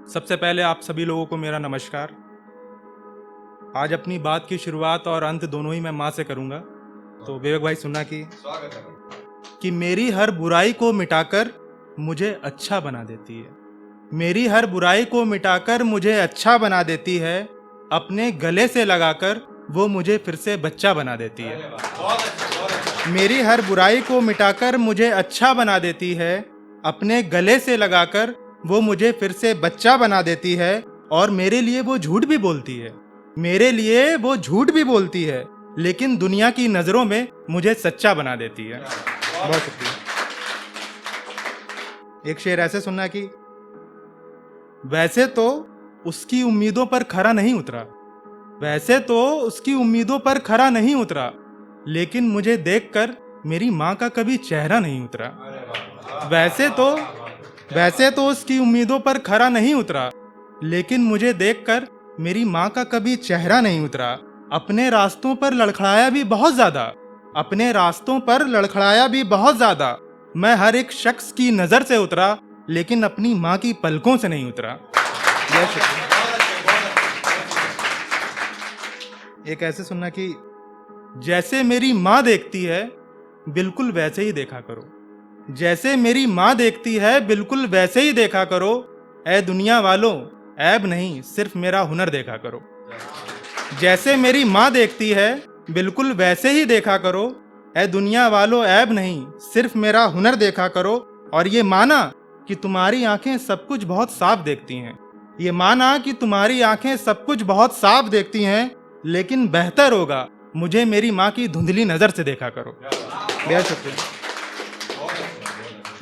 सबसे पहले आप सभी लोगों को मेरा नमस्कार। आज अपनी बात की शुरुआत और अंत दोनों ही मैं माँ से करूँगा। तो विवेक भाई सुनना कि मेरी हर बुराई को मिटाकर मुझे अच्छा बना देती है। मेरी हर बुराई को मिटाकर मुझे अच्छा बना देती है। अपने गले से लगाकर वो मुझे फिर से बच्चा बना देती है। मेरी हर बुराई को मिटाकर मुझे अच्छा बना देती है। अपने गले से लगाकर वो मुझे फिर से बच्चा बना देती है। और मेरे लिए वो झूठ भी बोलती है। मेरे लिए वो झूठ भी बोलती है, लेकिन दुनिया की नजरों में मुझे सच्चा बना देती है। बहुत शुक्रिया। एक शेर ऐसे सुनना कि वैसे तो उसकी उम्मीदों पर खरा नहीं उतरा, वैसे तो उसकी उम्मीदों पर खरा नहीं उतरा, लेकिन मुझे देखकर मेरी माँ का कभी चेहरा नहीं उतरा। वैसे तो उसकी उम्मीदों पर खरा नहीं उतरा, लेकिन मुझे देखकर मेरी माँ का कभी चेहरा नहीं उतरा। अपने रास्तों पर लड़खड़ाया भी बहुत ज्यादा, अपने रास्तों पर लड़खड़ाया भी बहुत ज्यादा। मैं हर एक शख्स की नजर से उतरा, लेकिन अपनी माँ की पलकों से नहीं उतरा। एक ऐसे सुनना कि जैसे मेरी माँ देखती है बिल्कुल वैसे ही देखा करो, जैसे मेरी माँ देखती है बिल्कुल वैसे ही देखा करो। ऐ दुनिया वालों ऐब नहीं सिर्फ मेरा हुनर देखा करो। जैसे मेरी माँ देखती है बिल्कुल वैसे ही देखा करो। ऐ दुनिया वालों ऐब नहीं सिर्फ मेरा हुनर देखा करो। और ये माना कि तुम्हारी आंखें सब कुछ बहुत साफ देखती हैं, ये माना कि तुम्हारी आंखें सब कुछ बहुत साफ देखती हैं, लेकिन बेहतर होगा मुझे मेरी माँ की धुंधली नजर से देखा करो। बेहद शुक्रिया।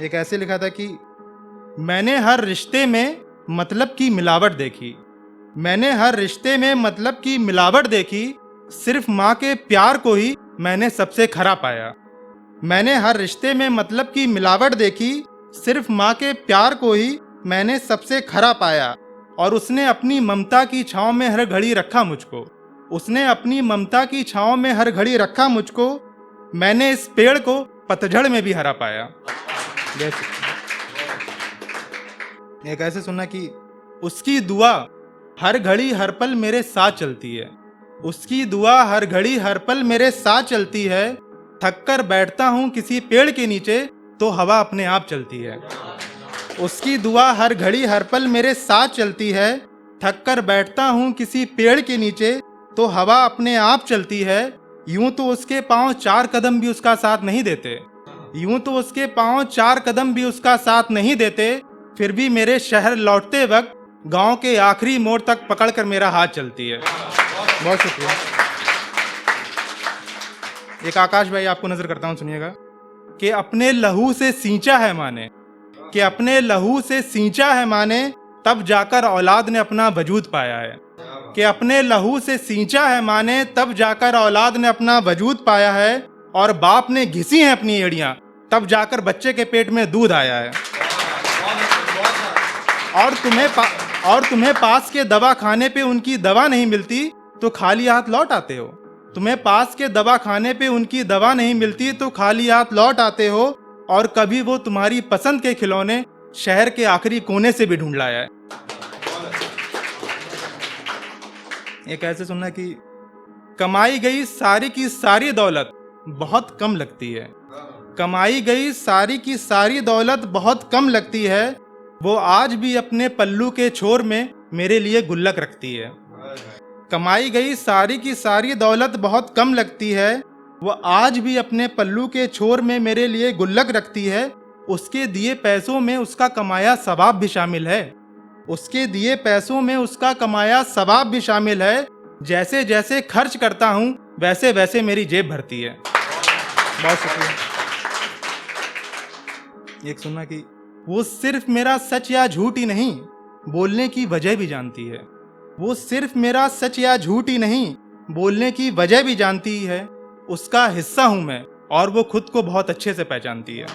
एक ऐसे लिखा था कि मैंने हर रिश्ते में मतलब की मिलावट देखी, मैंने हर रिश्ते में मतलब की मिलावट देखी, सिर्फ माँ के प्यार को ही मैंने सबसे खरा पाया। मैंने हर रिश्ते में मतलब की मिलावट देखी, सिर्फ माँ के प्यार को ही मैंने सबसे खरा पाया। और उसने अपनी ममता की छाँव में हर घड़ी रखा मुझको, उसने अपनी ममता की छाँव में हर घड़ी रखा मुझको। मैंने इस पेड़ को पतझड़ में भी हरा पाया। एक ऐसे सुनना कि उसकी दुआ हर घड़ी हर पल मेरे साथ चलती है, उसकी दुआ हर घड़ी हर पल मेरे साथ चलती है। थक कर बैठता हूँ किसी पेड़ के नीचे तो हवा अपने आप चलती है। उसकी दुआ हर घड़ी हर पल मेरे साथ चलती है। थक कर बैठता हूँ किसी पेड़ के नीचे तो हवा अपने आप चलती है। यूं तो उसके पाँव 4 कदम भी उसका साथ नहीं देते, यूं तो उसके पाँव 4 कदम भी उसका साथ नहीं देते, फिर भी मेरे शहर लौटते वक्त गांव के आखिरी मोड़ तक पकड़कर मेरा हाथ चलती है। बहुत शुक्रिया। एक आकाश भाई आपको नजर करता हूं, सुनिएगा कि अपने लहू से सींचा है माने, कि अपने लहू से सींचा है माने, तब जाकर औलाद ने अपना वजूद पाया है। कि अपने लहू से सींचा है माने, तब जाकर औलाद ने अपना वजूद पाया है। और बाप ने घिसी हैं अपनी एड़ियां, तब जाकर बच्चे के पेट में दूध आया है। और तुम्हें पास के दवा खाने पे उनकी दवा नहीं मिलती तो खाली हाथ लौट आते हो। तुम्हें पास के दवा खाने पे उनकी दवा नहीं मिलती तो खाली हाथ लौट आते हो। और कभी वो तुम्हारी पसंद के खिलौने शहर के आखिरी कोने से भी ढूंढ लाया है। एक ऐसे सुनना कि कमाई गई सारी की सारी दौलत बहुत कम लगती है, कमाई गई सारी की सारी दौलत बहुत कम लगती है। वो आज भी अपने पल्लू के छोर में मेरे लिए गुल्लक रखती है। कमाई गई सारी की सारी दौलत बहुत कम लगती है, वो आज भी अपने पल्लू के छोर में मेरे लिए गुल्लक रखती है। उसके दिए पैसों में उसका कमाया सवाब भी शामिल है, उसके दिए पैसों में उसका कमाया सवाब भी शामिल है। जैसे जैसे खर्च करता हूँ वैसे वैसे मेरी जेब भरती है। बहुत शुक्रिया। एक सुनना कि वो सिर्फ मेरा सच या झूठ ही नहीं बोलने की वजह भी जानती है, वो सिर्फ मेरा सच या झूठ ही नहीं बोलने की वजह भी जानती है। उसका हिस्सा हूं मैं और वो खुद को बहुत अच्छे से पहचानती है।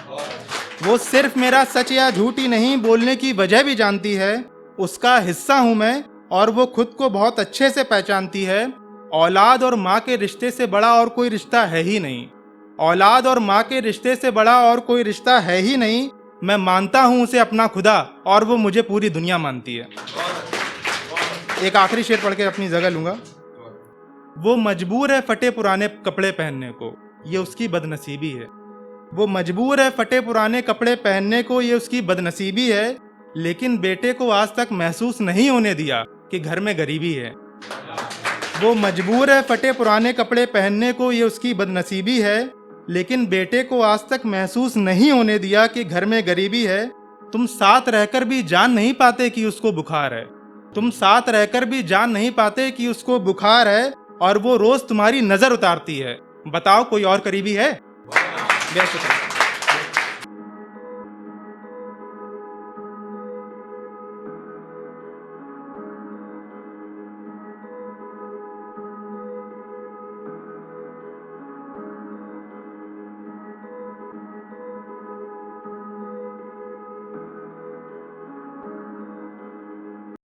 वो सिर्फ मेरा सच या झूठ ही नहीं बोलने की वजह भी जानती है। उसका हिस्सा हूं मैं और वो खुद को बहुत अच्छे से पहचानती है। औलाद और माँ के रिश्ते से बड़ा और कोई रिश्ता है ही नहीं, औलाद और माँ के रिश्ते से बड़ा और कोई रिश्ता है ही नहीं। मैं मानता हूं उसे अपना खुदा और वो मुझे पूरी दुनिया मानती है। एक आखिरी शेर पढ़ के अपनी जगह लूंगा। वो मजबूर है फटे पुराने कपड़े पहनने को, ये उसकी बदनसीबी है। वो मजबूर है फटे पुराने कपड़े पहनने को, ये उसकी बदनसीबी है। लेकिन बेटे को आज तक महसूस नहीं होने दिया कि घर में गरीबी है। वो मजबूर है फटे पुराने कपड़े पहनने को, ये उसकी बदनसीबी है। लेकिन बेटे को आज तक महसूस नहीं होने दिया कि घर में गरीबी है। तुम साथ रहकर भी जान नहीं पाते कि उसको बुखार है। तुम साथ रहकर भी जान नहीं पाते कि उसको बुखार है, और वो रोज तुम्हारी नजर उतारती है। बताओ कोई और करीबी है?